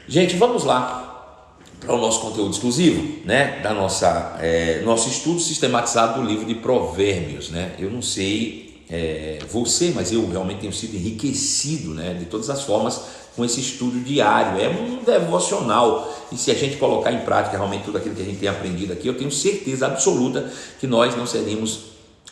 Gente, vamos lá para o nosso conteúdo exclusivo, né? Da nosso estudo sistematizado do livro de Provérbios, né? Eu não sei você, mas eu realmente tenho sido enriquecido, né? De todas as formas com esse estudo diário. É um devocional, e se a gente colocar em prática realmente tudo aquilo que a gente tem aprendido aqui, eu tenho certeza absoluta que nós não seremos,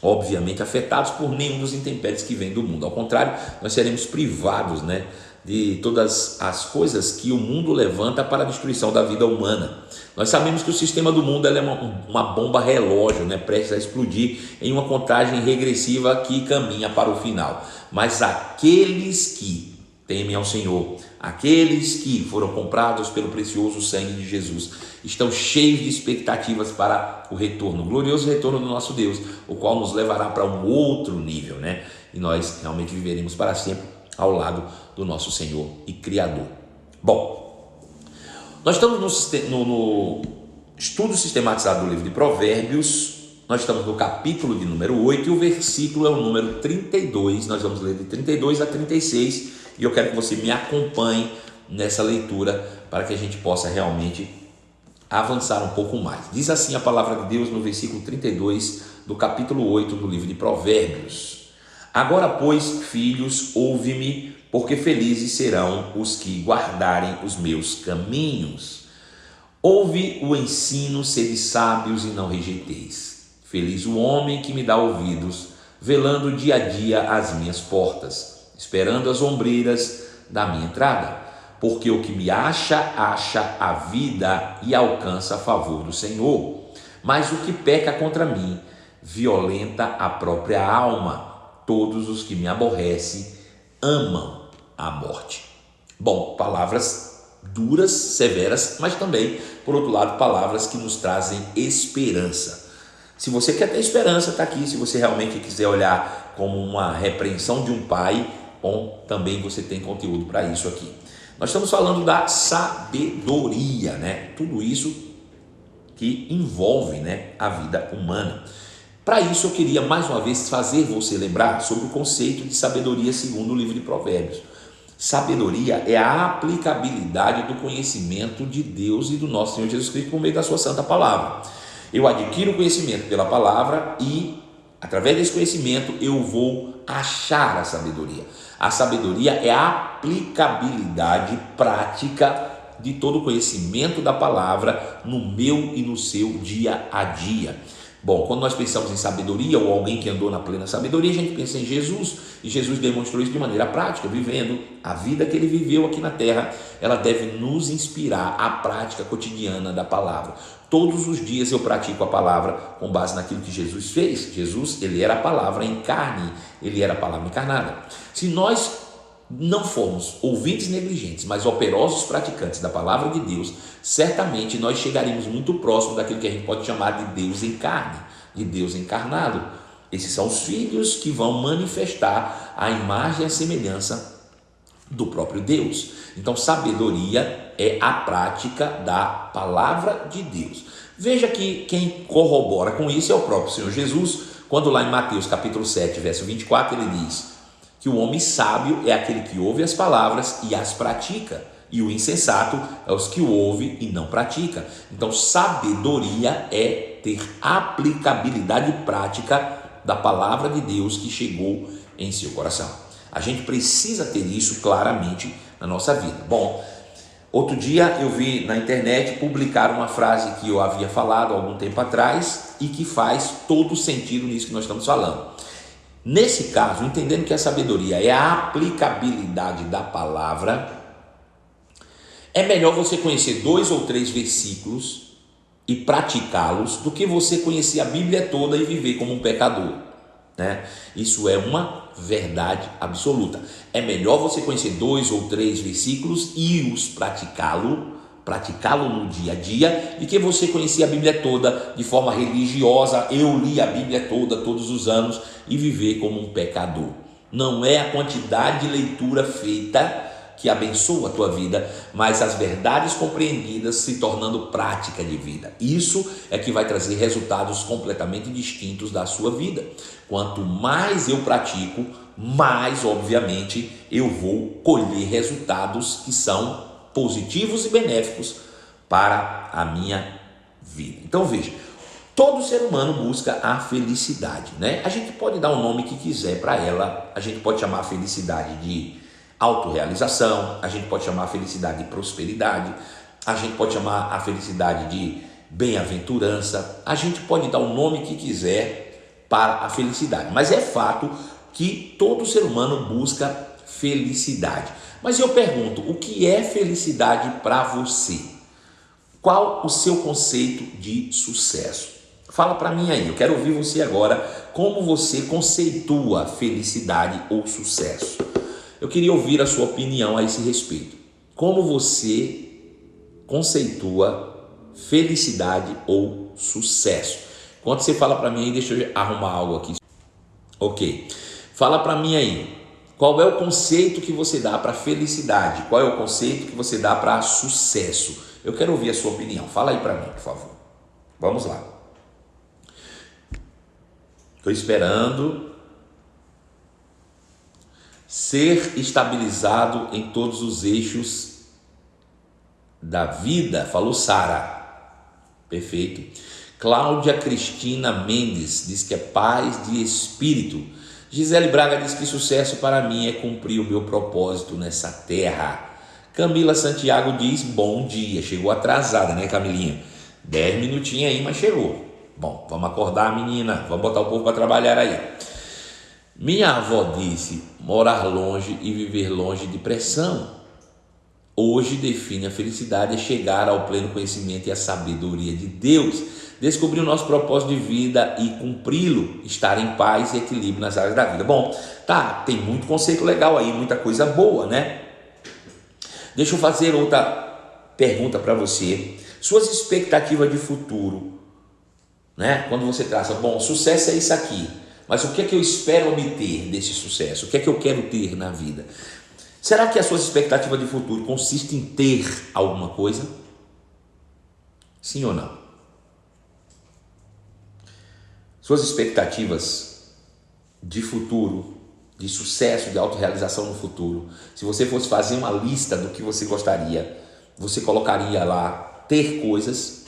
obviamente, afetados por nenhum dos intempéries que vem do mundo. Ao contrário, nós seremos privados, né, de todas as coisas que o mundo levanta para a destruição da vida humana. Nós sabemos que o sistema do mundo é uma bomba relógio, né, prestes a explodir em uma contagem regressiva que caminha para o final. Mas aqueles que temem ao Senhor, aqueles que foram comprados pelo precioso sangue de Jesus, estão cheios de expectativas para o retorno, o glorioso retorno do nosso Deus, o qual nos levará para um outro nível, né? E nós realmente viveremos para sempre ao lado do nosso Senhor e Criador. Bom, nós estamos no estudo sistematizado do livro de Provérbios. Nós estamos no capítulo de número 8 e o versículo é o número 32. Nós vamos ler de 32 a 36 e eu quero que você me acompanhe nessa leitura para que a gente possa realmente avançar um pouco mais. Diz assim a palavra de Deus no versículo 32 do capítulo 8 do livro de Provérbios: Agora, pois, filhos, ouve-me, porque felizes serão os que guardarem os meus caminhos. Ouve o ensino, sede sábios e não rejeiteis. Feliz o homem que me dá ouvidos, velando dia a dia as minhas portas, esperando as ombreiras da minha entrada. Porque o que me acha a vida e alcança a favor do Senhor. Mas o que peca contra mim, violenta a própria alma. Todos os que me aborrecem amam a morte. Bom, palavras duras, severas, mas também, por outro lado, palavras que nos trazem esperança. Se você quer ter esperança, está aqui. Se você realmente quiser olhar como uma repreensão de um pai, bom, também você tem conteúdo para isso aqui. Nós estamos falando da sabedoria, né? Tudo isso que envolve, né, a vida humana. Para isso eu queria mais uma vez fazer você lembrar sobre o conceito de sabedoria segundo o livro de Provérbios. Sabedoria é a aplicabilidade do conhecimento de Deus e do nosso Senhor Jesus Cristo por meio da sua santa palavra. Eu adquiro conhecimento pela palavra e, através desse conhecimento, eu vou achar a sabedoria. A sabedoria é a aplicabilidade prática de todo o conhecimento da palavra no meu e no seu dia a dia. Bom, quando nós pensamos em sabedoria ou alguém que andou na plena sabedoria, a gente pensa em Jesus, e Jesus demonstrou isso de maneira prática, vivendo a vida que ele viveu aqui na terra. Ela deve nos inspirar à prática cotidiana da palavra. Todos os dias eu pratico a palavra com base naquilo que Jesus fez. Jesus, ele era a palavra em carne, ele era a palavra encarnada. Se nós não formos ouvintes negligentes, mas operosos praticantes da palavra de Deus, certamente nós chegaremos muito próximo daquilo que a gente pode chamar de Deus em carne, de Deus encarnado. Esses são os filhos que vão manifestar a imagem e a semelhança do próprio Deus. Então, sabedoria é a prática da palavra de Deus. Veja que quem corrobora com isso é o próprio Senhor Jesus, quando lá em Mateus capítulo 7, verso 24, ele diz que o homem sábio é aquele que ouve as palavras e as pratica, e o insensato é os que ouve e não pratica. Então, sabedoria é ter aplicabilidade prática da palavra de Deus que chegou em seu coração. A gente precisa ter isso claramente na nossa vida. Bom, outro dia eu vi na internet publicar uma frase que eu havia falado há algum tempo atrás e que faz todo sentido nisso que nós estamos falando. Nesse caso, entendendo que a sabedoria é a aplicabilidade da palavra, é melhor você conhecer 2 ou 3 versículos e praticá-los do que você conhecer a Bíblia toda e viver como um pecador, né? Isso é uma verdade absoluta. É melhor você conhecer 2 ou 3 versículos e os praticá-lo no dia a dia, do que você conhecer a Bíblia toda de forma religiosa. Eu li a Bíblia toda todos os anos e viver como um pecador. Não é a quantidade de leitura feita que abençoa a tua vida, mas as verdades compreendidas se tornando prática de vida. Isso é que vai trazer resultados completamente distintos da sua vida. Quanto mais eu pratico, mais, obviamente, eu vou colher resultados que são positivos e benéficos para a minha vida. Então veja, todo ser humano busca a felicidade, né? A gente pode dar o nome que quiser para ela, a gente pode chamar a felicidade de autorrealização, a gente pode chamar a felicidade de prosperidade, a gente pode chamar a felicidade de bem-aventurança, a gente pode dar o nome que quiser para a felicidade, mas é fato que todo ser humano busca felicidade. Mas eu pergunto, o que é felicidade para você? Qual o seu conceito de sucesso? Fala para mim aí, eu quero ouvir você agora, como você conceitua felicidade ou sucesso. Eu queria ouvir a sua opinião a esse respeito. Como você conceitua felicidade ou sucesso? Enquanto você fala para mim aí, deixa eu arrumar algo aqui. Ok, fala para mim aí, qual é o conceito que você dá para felicidade? Qual é o conceito que você dá para sucesso? Eu quero ouvir a sua opinião, fala aí para mim, por favor. Vamos lá. Estou esperando. Ser estabilizado em todos os eixos da vida, falou Sara. Perfeito. Cláudia Cristina Mendes diz que é paz de espírito. Gisele Braga diz que sucesso para mim é cumprir o meu propósito nessa terra. Camila Santiago diz bom dia. Chegou atrasada, né, Camilinha? 10 minutinhos aí, mas chegou. Bom, vamos acordar, menina. Vamos botar o povo para trabalhar aí. Minha avó disse, morar longe e viver longe de pressão. Hoje define a felicidade é chegar ao pleno conhecimento e a sabedoria de Deus, descobrir o nosso propósito de vida e cumpri-lo, estar em paz e equilíbrio nas áreas da vida. Bom, tá, tem muito conceito legal aí, muita coisa boa, né? Deixa eu fazer outra pergunta para você. Suas expectativas de futuro, né? Quando você traça, bom, sucesso é isso aqui. Mas o que é que eu espero obter desse sucesso? O que é que eu quero ter na vida? Será que a sua expectativa de futuro consiste em ter alguma coisa? Sim ou não? Suas expectativas de futuro, de sucesso, de autorrealização no futuro, se você fosse fazer uma lista do que você gostaria, você colocaria lá ter coisas?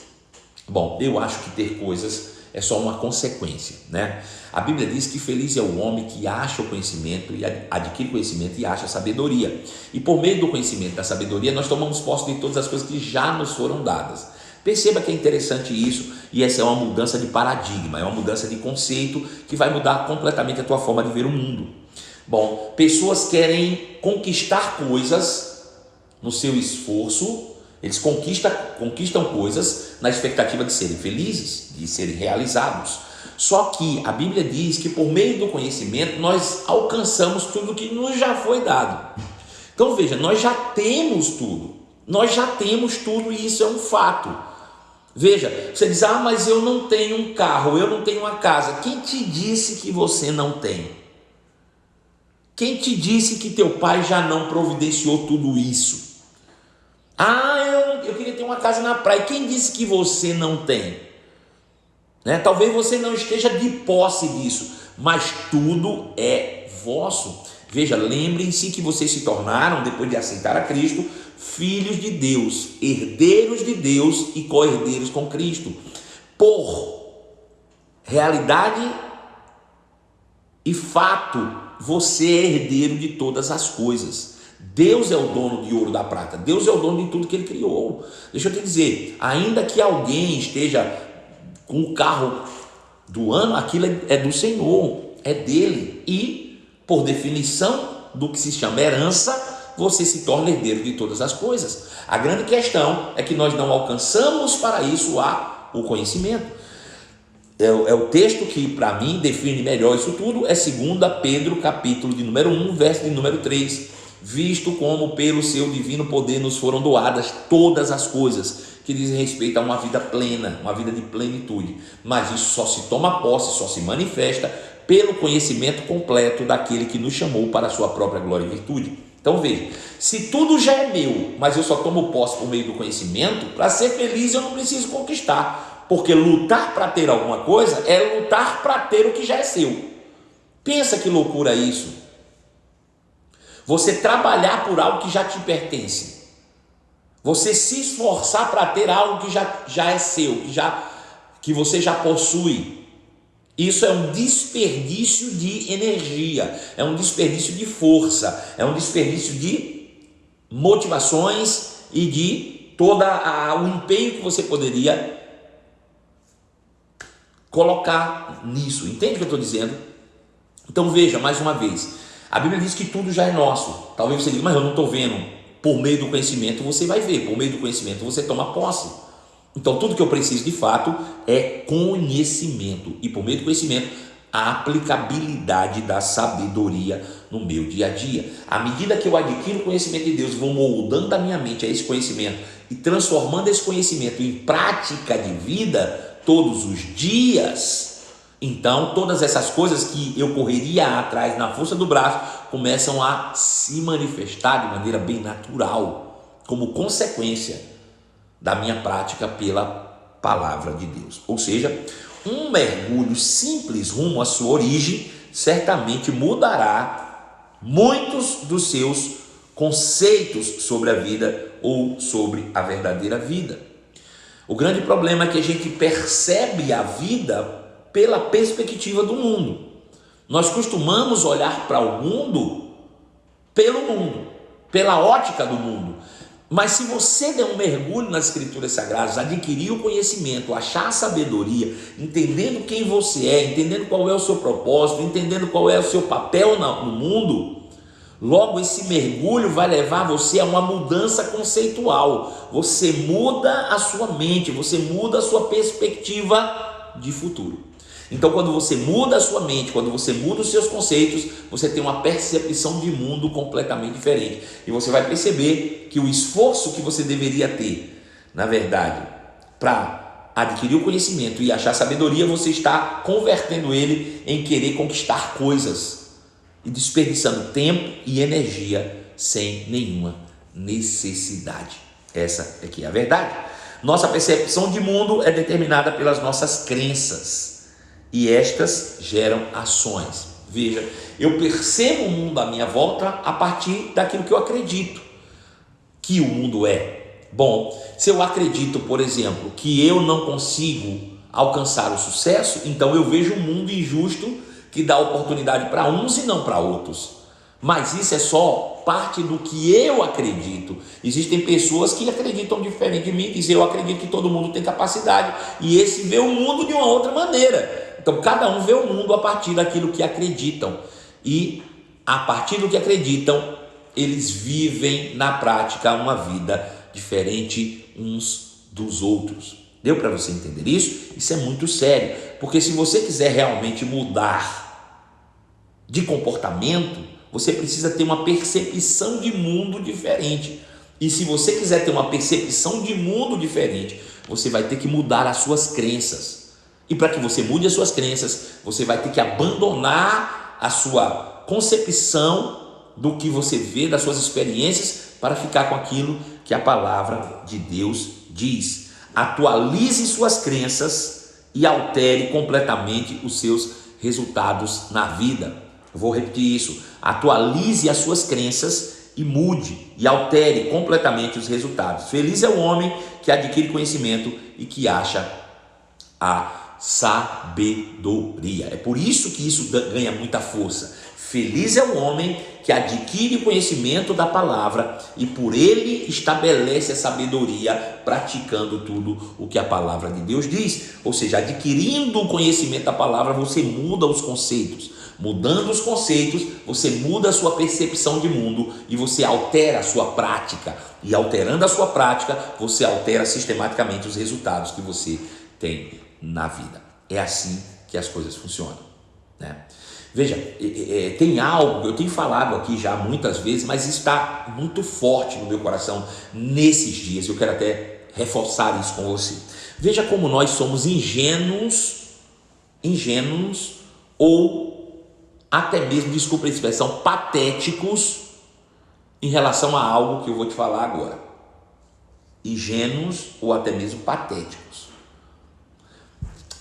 Bom, eu acho que ter coisas é só uma consequência, né? A Bíblia diz que feliz é o homem que acha o conhecimento e adquire conhecimento e acha a sabedoria. E por meio do conhecimento e da sabedoria, nós tomamos posse de todas as coisas que já nos foram dadas. Perceba que é interessante isso, e essa é uma mudança de paradigma, é uma mudança de conceito que vai mudar completamente a tua forma de ver o mundo. Bom, pessoas querem conquistar coisas no seu esforço. Eles conquistam coisas na expectativa de serem felizes, de serem realizados. Só que a Bíblia diz que por meio do conhecimento nós alcançamos tudo que nos já foi dado. Então veja, nós já temos tudo. Nós já temos tudo e isso é um fato. Veja, você diz, mas eu não tenho um carro, eu não tenho uma casa. Quem te disse que você não tem? Quem te disse que teu pai já não providenciou tudo isso? Eu queria ter uma casa na praia. Quem disse que você não tem? Né? Talvez você não esteja de posse disso, mas tudo é vosso. Veja, lembrem-se que vocês se tornaram, depois de aceitar a Cristo, filhos de Deus, herdeiros de Deus e co-herdeiros com Cristo. Por realidade e fato, você é herdeiro de todas as coisas. Deus é o dono de ouro e da prata. Deus é o dono de tudo que Ele criou. Deixa eu te dizer, ainda que alguém esteja com o carro do ano, aquilo é do Senhor, é dele. E, por definição do que se chama herança, você se torna herdeiro de todas as coisas. A grande questão é que nós não alcançamos para isso o conhecimento. É o texto que para mim define melhor isso tudo, é 2 Pedro capítulo de número 1, verso de número 3. Visto como pelo seu divino poder nos foram doadas todas as coisas que dizem respeito a uma vida plena, uma vida de plenitude, mas isso só se toma posse, só se manifesta pelo conhecimento completo daquele que nos chamou para a sua própria glória e virtude. Então veja, se tudo já é meu, mas eu só tomo posse por meio do conhecimento, para ser feliz eu não preciso conquistar, porque lutar para ter alguma coisa é lutar para ter o que já é seu. Pensa que loucura isso. Você trabalhar por algo que já te pertence, você se esforçar para ter algo que já é seu, que você já possui. Isso é um desperdício de energia, é um desperdício de força, é um desperdício de motivações e de todo o empenho que você poderia colocar nisso. Entende o que eu estou dizendo? Então veja, mais uma vez, a Bíblia diz que tudo já é nosso. Talvez você diga, mas eu não estou vendo. Por meio do conhecimento você vai ver, por meio do conhecimento você toma posse. Então tudo que eu preciso de fato é conhecimento, e por meio do conhecimento a aplicabilidade da sabedoria no meu dia a dia. À medida que eu adquiro o conhecimento de Deus, vou moldando a minha mente a esse conhecimento e transformando esse conhecimento em prática de vida todos os dias, então todas essas coisas que eu correria atrás na força do braço começam a se manifestar de maneira bem natural, como consequência da minha prática pela palavra de Deus. Ou seja, um mergulho simples rumo à sua origem certamente mudará muitos dos seus conceitos sobre a vida ou sobre a verdadeira vida. O grande problema é que a gente percebe a vida pela perspectiva do mundo. Nós costumamos olhar para o mundo pelo mundo, pela ótica do mundo. Mas se você der um mergulho nas escrituras sagradas, adquirir o conhecimento, achar a sabedoria, entendendo quem você é, entendendo qual é o seu propósito, entendendo qual é o seu papel no mundo, logo esse mergulho vai levar você a uma mudança conceitual. Você muda a sua mente, você muda a sua perspectiva de futuro. Então quando você muda a sua mente, quando você muda os seus conceitos, você tem uma percepção de mundo completamente diferente. E você vai perceber que o esforço que você deveria ter, na verdade, para adquirir o conhecimento e achar sabedoria, você está convertendo ele em querer conquistar coisas e desperdiçando tempo e energia sem nenhuma necessidade. Essa é que é a verdade. Nossa percepção de mundo é determinada pelas nossas crenças. E estas geram ações. Veja, eu percebo o mundo à minha volta a partir daquilo que eu acredito que o mundo é. Bom, se eu acredito, por exemplo, que eu não consigo alcançar o sucesso, então eu vejo um mundo injusto que dá oportunidade para uns e não para outros. Mas isso é só parte do que eu acredito. Existem pessoas que acreditam diferente de mim, dizem eu acredito que todo mundo tem capacidade, e esse vê o mundo de uma outra maneira. Então cada um vê o mundo a partir daquilo que acreditam, e a partir do que acreditam, eles vivem na prática uma vida diferente uns dos outros. Deu para você entender isso? Isso é muito sério, porque se você quiser realmente mudar de comportamento, você precisa ter uma percepção de mundo diferente. E se você quiser ter uma percepção de mundo diferente, você vai ter que mudar as suas crenças. E para que você mude as suas crenças, você vai ter que abandonar a sua concepção do que você vê, das suas experiências, para ficar com aquilo que a palavra de Deus diz. Atualize suas crenças e altere completamente os seus resultados na vida. Eu vou repetir isso. Atualize as suas crenças e mude e altere completamente os resultados. Feliz é o homem que adquire conhecimento e que acha a sabedoria. É por isso que isso ganha muita força. Feliz é o homem que adquire o conhecimento da palavra e por ele estabelece a sabedoria, praticando tudo o que a palavra de Deus diz. Ou seja, adquirindo o conhecimento da palavra, você muda os conceitos. Mudando os conceitos, você muda a sua percepção de mundo e você altera a sua prática. E alterando a sua prática, você altera sistematicamente os resultados que você tem na vida. É assim que as coisas funcionam, né? Veja, tem algo, eu tenho falado aqui já muitas vezes, mas está muito forte no meu coração nesses dias. Eu quero até reforçar isso com você. Veja como nós somos ingênuos ou até mesmo, desculpa a expressão, patéticos em relação a algo que eu vou te falar agora. Ingênuos ou até mesmo patéticos.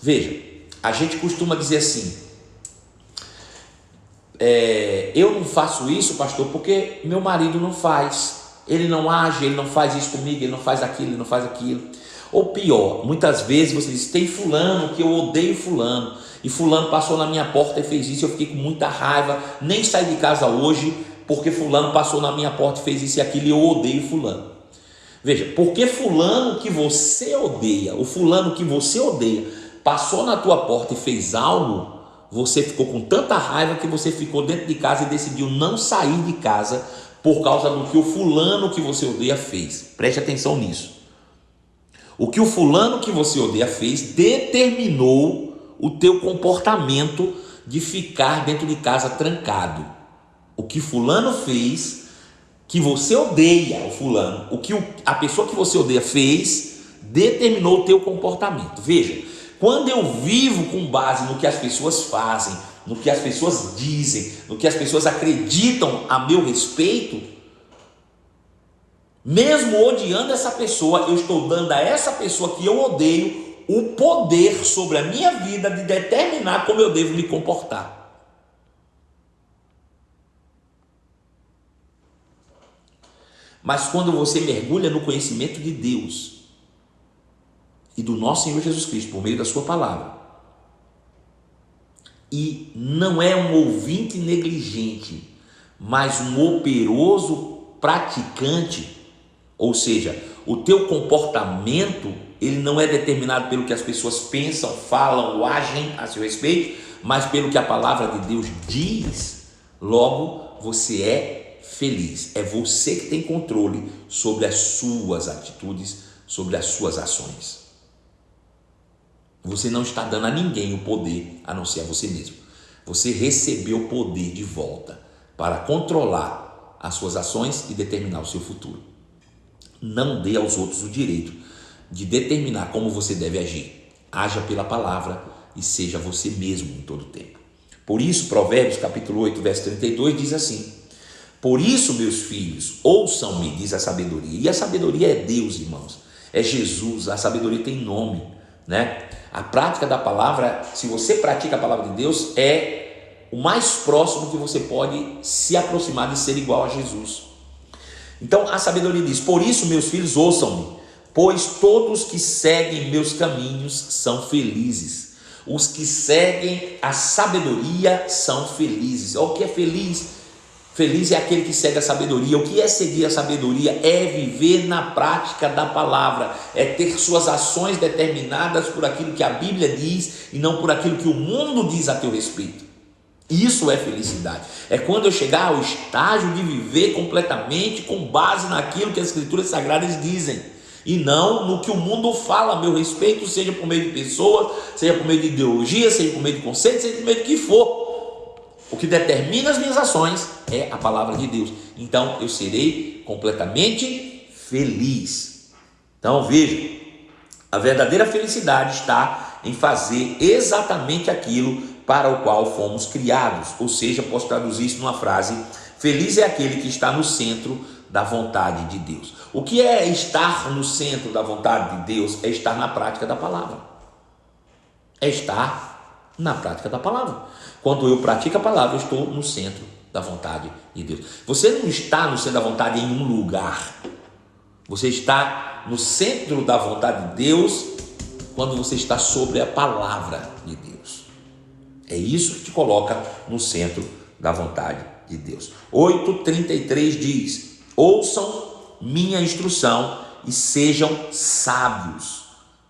Veja, a gente costuma dizer assim, eu não faço isso, pastor, porque meu marido não faz. Ele não age, ele não faz isso comigo, ele não faz aquilo, ele não faz aquilo. Ou pior, muitas vezes você diz, tem fulano que eu odeio fulano, e fulano passou na minha porta e fez isso, eu fiquei com muita raiva, nem saí de casa hoje, porque fulano passou na minha porta e fez isso e aquilo, e eu odeio fulano. Veja, porque fulano que você odeia, o fulano que você odeia, passou na tua porta e fez algo, você ficou com tanta raiva que você ficou dentro de casa e decidiu não sair de casa por causa do que o fulano que você odeia fez. Preste atenção nisso. O que o fulano que você odeia fez determinou o teu comportamento de ficar dentro de casa trancado. O que fulano fez, que você odeia o fulano, o que a pessoa que você odeia fez, determinou o teu comportamento. Veja, quando eu vivo com base no que as pessoas fazem, no que as pessoas dizem, no que as pessoas acreditam a meu respeito, mesmo odiando essa pessoa, eu estou dando a essa pessoa que eu odeio o poder sobre a minha vida de determinar como eu devo me comportar. Mas quando você mergulha no conhecimento de Deus e do nosso Senhor Jesus Cristo por meio da sua palavra, e não é um ouvinte negligente, mas um operoso praticante, ou seja, o teu comportamento, ele não é determinado pelo que as pessoas pensam, falam ou agem a seu respeito, mas pelo que a palavra de Deus diz. Logo, você é feliz. É você que tem controle sobre as suas atitudes, sobre as suas ações. Você não está dando a ninguém o poder, a não ser a você mesmo. Você recebeu o poder de volta para controlar as suas ações e determinar o seu futuro. Não dê aos outros o direito de determinar como você deve agir. Haja pela palavra e seja você mesmo em todo o tempo. Por isso, Provérbios capítulo 8, verso 32 diz assim: por isso, meus filhos, ouçam-me, diz a sabedoria. E a sabedoria é Deus, irmãos. É Jesus. A sabedoria tem nome, né? A prática da palavra, se você pratica a palavra de Deus, é o mais próximo que você pode se aproximar de ser igual a Jesus. Então a sabedoria diz: por isso, meus filhos, ouçam-me, pois todos que seguem meus caminhos são felizes. Os que seguem a sabedoria são felizes. O que é feliz? Feliz é aquele que segue a sabedoria. O que é seguir a sabedoria? É viver na prática da palavra, é ter suas ações determinadas por aquilo que a Bíblia diz e não por aquilo que o mundo diz a teu respeito. Isso é felicidade. É quando eu chegar ao estágio de viver completamente com base naquilo que as Escrituras Sagradas dizem e não no que o mundo fala a meu respeito, seja por meio de pessoas, seja por meio de ideologia, seja por meio de conceitos, seja por meio do que for. O que determina as minhas ações é a palavra de Deus. Então eu serei completamente feliz. Então veja, a verdadeira felicidade está em fazer exatamente aquilo para o qual fomos criados. Ou seja, posso traduzir isso numa frase: feliz é aquele que está no centro da vontade de Deus. O que é estar no centro da vontade de Deus? É estar na prática da palavra. É estar na prática da palavra. Quando eu pratico a palavra, eu estou no centro da vontade de Deus. Você não está no centro da vontade em um lugar. Você está no centro da vontade de Deus quando você está sobre a palavra de Deus. É isso que te coloca no centro da vontade de Deus. 8:33 diz: ouçam minha instrução e sejam sábios,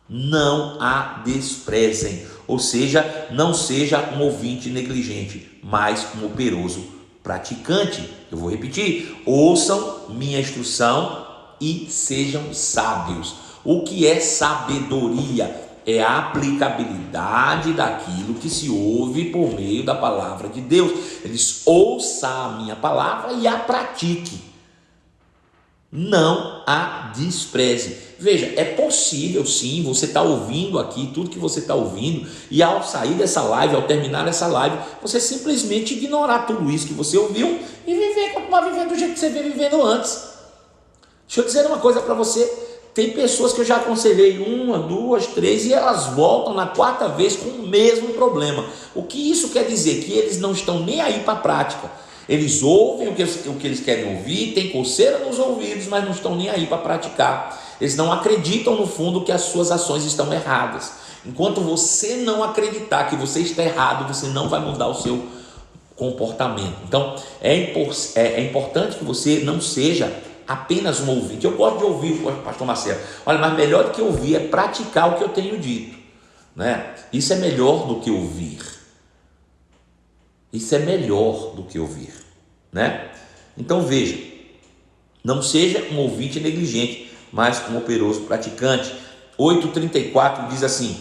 não a desprezem. Ou seja, não seja um ouvinte negligente, mas um operoso praticante. Eu vou repetir: ouçam minha instrução e sejam sábios. O que é sabedoria? É a aplicabilidade daquilo que se ouve por meio da palavra de Deus. Eles ouçam a minha palavra e a pratique, não a despreze. Veja, é possível sim, você está ouvindo aqui tudo que você está ouvindo, e ao sair dessa live, ao terminar essa live, você simplesmente ignorar tudo isso que você ouviu e viver continuar vivendo do jeito que você veio vivendo antes. Deixa eu dizer uma coisa para você, tem pessoas que eu já aconselhei 1, 2, 3 e elas voltam na 4ª vez com o mesmo problema. O que isso quer dizer? Que eles não estão nem aí para a prática. Eles ouvem o que eles querem ouvir, tem coceira nos ouvidos, mas não estão nem aí para praticar. Eles não acreditam no fundo que as suas ações estão erradas. Enquanto você não acreditar que você está errado, você não vai mudar o seu comportamento. Então é importante que você não seja apenas um ouvinte. Eu gosto de ouvir o pastor Marcelo. Olha, mas melhor do que ouvir é praticar o que eu tenho dito, né? Isso é melhor do que ouvir. Isso é melhor do que ouvir, né? Então veja, não seja um ouvinte negligente, mas um operoso praticante. 8:34 diz assim: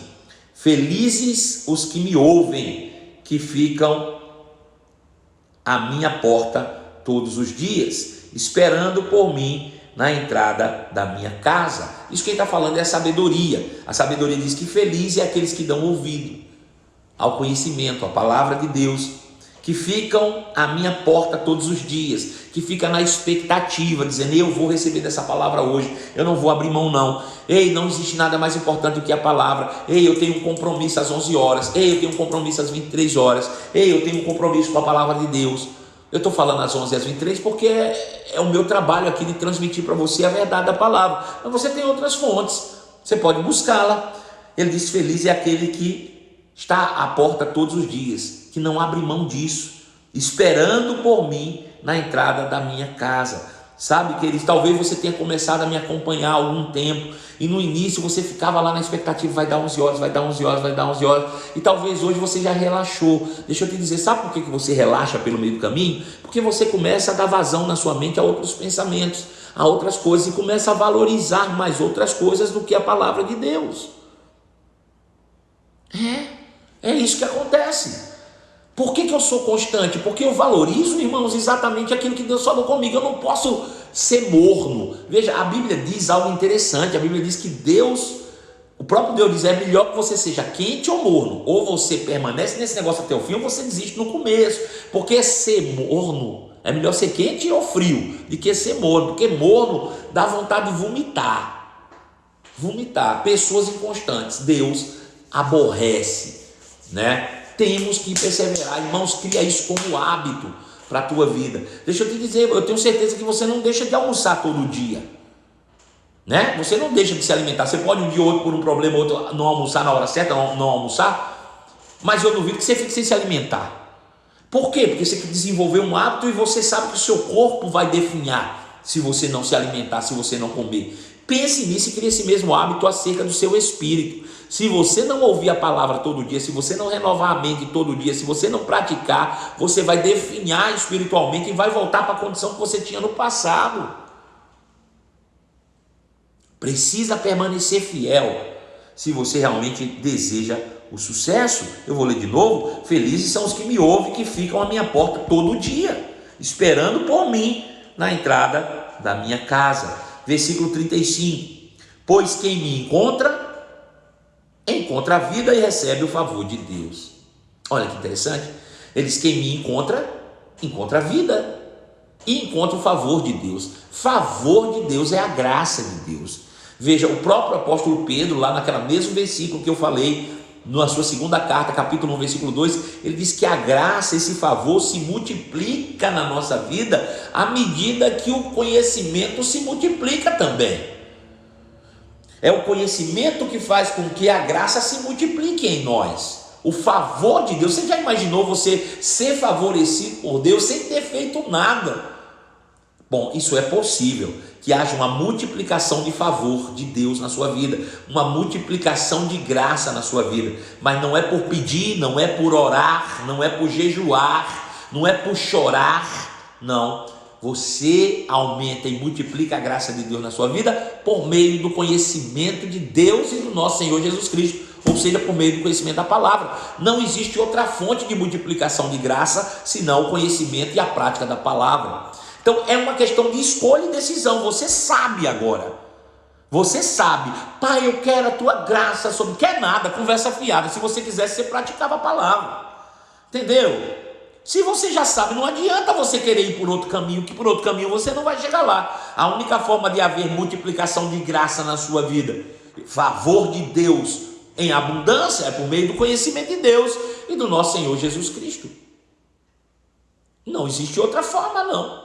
felizes os que me ouvem, que ficam à minha porta todos os dias, esperando por mim na entrada da minha casa. Isso quem está falando é a sabedoria. A sabedoria diz que feliz é aqueles que dão ouvido ao conhecimento, à palavra de Deus, que ficam à minha porta todos os dias, que fica na expectativa, dizendo: eu vou receber dessa palavra hoje, eu não vou abrir mão não. Ei, não existe nada mais importante do que a palavra. Ei, eu tenho um compromisso às 11 horas. Ei, eu tenho um compromisso às 23 horas. Ei, eu tenho um compromisso com a palavra de Deus. Eu estou falando às 11 e às 23 porque é o meu trabalho aqui de transmitir para você a verdade da palavra. Mas você tem outras fontes, você pode buscá-la. Ele diz: feliz é aquele que está à porta todos os dias, que não abre mão disso, esperando por mim na entrada da minha casa. Sabe, queridos, talvez você tenha começado a me acompanhar há algum tempo e no início você ficava lá na expectativa: vai dar 11 horas, vai dar 11 horas, vai dar 11 horas, e talvez hoje você já relaxou. Deixa eu te dizer, sabe por que você relaxa pelo meio do caminho? Porque você começa a dar vazão na sua mente a outros pensamentos, a outras coisas, e começa a valorizar mais outras coisas do que a palavra de Deus. É isso que acontece. Por que eu sou constante? Porque eu valorizo, irmãos, exatamente aquilo que Deus falou comigo. Eu não posso ser morno. Veja, a Bíblia diz algo interessante. A Bíblia diz que Deus, o próprio Deus diz: é melhor que você seja quente ou morno. Ou você permanece nesse negócio até o fim, ou você desiste no começo. Porque ser morno, é melhor ser quente ou frio do que ser morno. Porque morno dá vontade de vomitar. Pessoas inconstantes, Deus aborrece, né? Temos que perseverar, irmãos. Cria isso como hábito para a tua vida. Deixa eu te dizer, eu tenho certeza que você não deixa de almoçar todo dia, né? Você não deixa de se alimentar. Você pode um dia ou outro, por um problema ou outro, não almoçar na hora certa, não almoçar, mas eu duvido que você fique sem se alimentar. Por quê? Porque você desenvolveu um hábito e você sabe que o seu corpo vai definhar se você não se alimentar, se você não comer. Pense nisso e crie esse mesmo hábito acerca do seu espírito. Se você não ouvir a palavra todo dia, se você não renovar a mente todo dia, se você não praticar, você vai definhar espiritualmente e vai voltar para a condição que você tinha no passado. Precisa permanecer fiel se você realmente deseja o sucesso. Eu vou ler de novo: felizes são os que me ouvem, que ficam à minha porta todo dia, esperando por mim na entrada da minha casa. Versículo 35: pois quem me encontra a vida e recebe o favor de Deus. Olha que interessante. Ele diz: quem me encontra a vida e encontra o favor de Deus. Favor de Deus é a graça de Deus. Veja, o próprio apóstolo Pedro, lá naquele mesmo versículo que eu falei, na sua segunda carta, capítulo 1, versículo 2, ele diz que a graça, esse favor, se multiplica na nossa vida à medida que o conhecimento se multiplica também. É o conhecimento que faz com que a graça se multiplique em nós. O favor de Deus. Você já imaginou você ser favorecido por Deus sem ter feito nada? Bom, isso é possível, que haja uma multiplicação de favor de Deus na sua vida, uma multiplicação de graça na sua vida, mas não é por pedir, não é por orar, não é por jejuar, não é por chorar, não. Você aumenta e multiplica a graça de Deus na sua vida por meio do conhecimento de Deus e do nosso Senhor Jesus Cristo, ou seja, por meio do conhecimento da palavra. Não existe outra fonte de multiplicação de graça senão o conhecimento e a prática da palavra. Então é uma questão de escolha e decisão. Você sabe agora. Você sabe: pai, eu quero a tua graça sobre... Quer nada, conversa fiada. Se você quisesse, você praticava a palavra. Entendeu? Se você já sabe, não adianta você querer ir por outro caminho, que por outro caminho você não vai chegar lá. A única forma de haver multiplicação de graça na sua vida, favor de Deus em abundância, é por meio do conhecimento de Deus e do nosso Senhor Jesus Cristo. Não existe outra forma, não.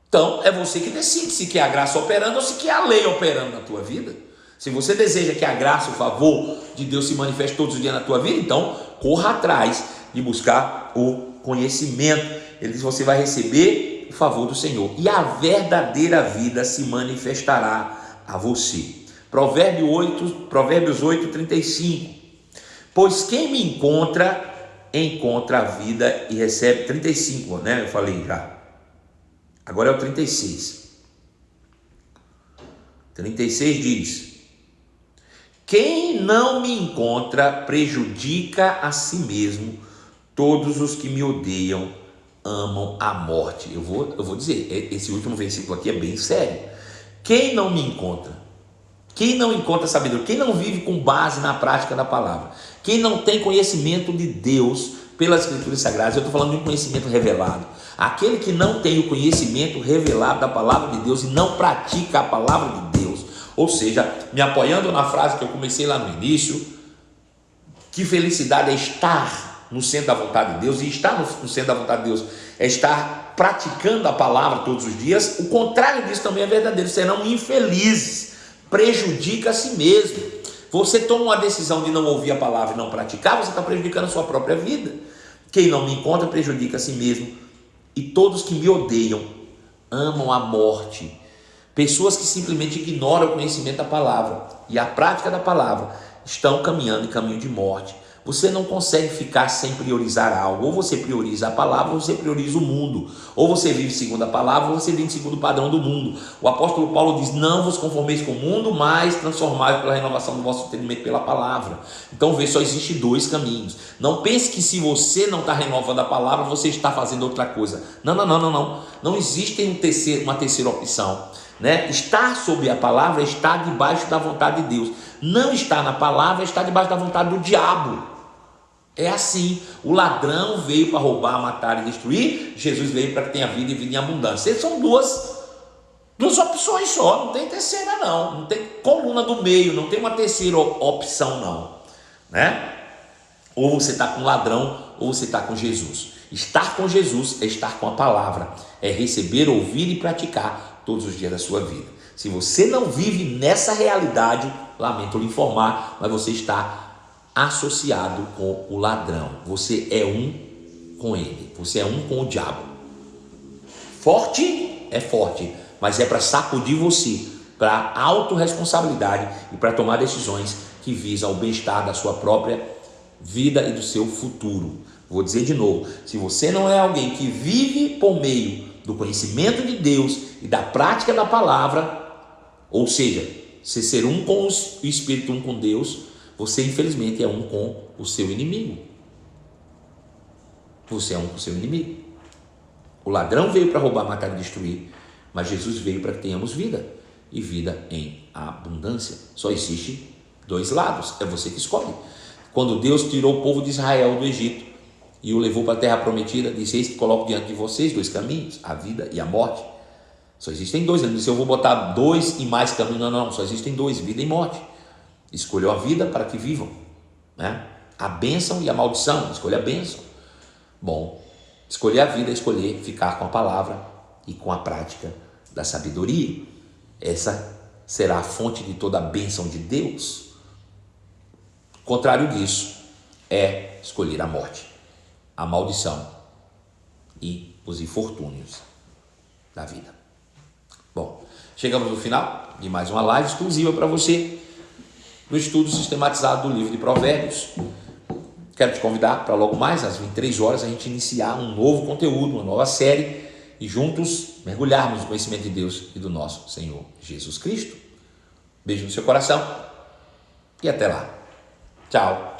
Então, é você que decide se quer a graça operando ou se quer a lei operando na tua vida. Se você deseja que a graça, o favor de Deus se manifeste todos os dias na tua vida, então corra atrás de buscar o conhecimento. Ele diz: você vai receber o favor do Senhor e a verdadeira vida se manifestará a você. Provérbios 8, 35. Pois quem me encontra a vida e recebe. 35, né? Eu falei já. Agora é o 36. 36 diz: quem não me encontra prejudica a si mesmo. Todos os que me odeiam amam a morte. Eu vou dizer, esse último versículo aqui é bem sério. Quem não me encontra? Quem não encontra sabedoria? Quem não vive com base na prática da palavra? Quem não tem conhecimento de Deus pelas Escrituras Sagradas? Eu estou falando de um conhecimento revelado. Aquele que não tem o conhecimento revelado da palavra de Deus e não pratica a palavra de Deus, ou seja, me apoiando na frase que eu comecei lá no início, que felicidade é estar no centro da vontade de Deus, e estar no centro da vontade de Deus é estar praticando a palavra todos os dias. O contrário disso também é verdadeiro: serão infelizes, prejudica a si mesmo. Você toma uma decisão de não ouvir a palavra e não praticar, você está prejudicando a sua própria vida. Quem não me encontra prejudica a si mesmo, e todos que me odeiam amam a morte. Pessoas que simplesmente ignoram o conhecimento da palavra e a prática da palavra estão caminhando em caminho de morte. Você não consegue ficar sem priorizar algo. Ou você prioriza a palavra, ou você prioriza o mundo. Ou você vive segundo a palavra, ou você vive segundo o padrão do mundo. O apóstolo Paulo diz: não vos conformeis com o mundo, mas transformai pela renovação do vosso entendimento pela palavra. Então vê, só existe dois caminhos. Não pense que se você não está renovando a palavra, você está fazendo outra coisa. Não. Não existe uma terceira opção. Né? Estar sob a palavra é estar debaixo da vontade de Deus. Não estar na palavra é estar debaixo da vontade do diabo. É assim: o ladrão veio para roubar, matar e destruir. Jesus veio para que tenha vida e vida em abundância. Essas são duas opções só, não tem terceira não tem coluna do meio, não tem uma terceira opção não, né? Ou você está com o ladrão, ou você está com Jesus. Estar com Jesus é estar com a palavra, é receber, ouvir e praticar todos os dias da sua vida. Se você não vive nessa realidade, lamento lhe informar, mas você está associado com o ladrão. Você é um com ele, você é um com o diabo. Forte é forte, mas é para sacudir você, para autorresponsabilidade e para tomar decisões que visam o bem-estar da sua própria vida e do seu futuro. Vou dizer de novo: se você não é alguém que vive por meio do conhecimento de Deus e da prática da palavra, ou seja, você ser um com o Espírito, um com Deus, você infelizmente é um com o seu inimigo. Você é um com o seu inimigo. O ladrão veio para roubar, matar e destruir, mas Jesus veio para que tenhamos vida, e vida em abundância. Só existe dois lados, é você que escolhe. Quando Deus tirou o povo de Israel do Egito e o levou para a terra prometida, disse: eis que coloco diante de vocês dois caminhos, a vida e a morte. Só existem dois. Ele disse: eu vou botar dois e mais caminhos. Não, só existem dois: vida e morte. Escolheu a vida para que vivam, né? A bênção e a maldição. Escolha a bênção. Bom, escolher a vida é escolher ficar com a palavra e com a prática da sabedoria. Essa será a fonte de toda a bênção de Deus. O contrário disso é escolher a morte, a maldição e os infortúnios da vida. Bom, chegamos no final de mais uma live exclusiva para você no estudo sistematizado do livro de Provérbios. Quero te convidar para logo mais, às 23 horas, a gente iniciar um novo conteúdo, uma nova série, e juntos mergulharmos no conhecimento de Deus e do nosso Senhor Jesus Cristo. Beijo no seu coração e até lá. Tchau.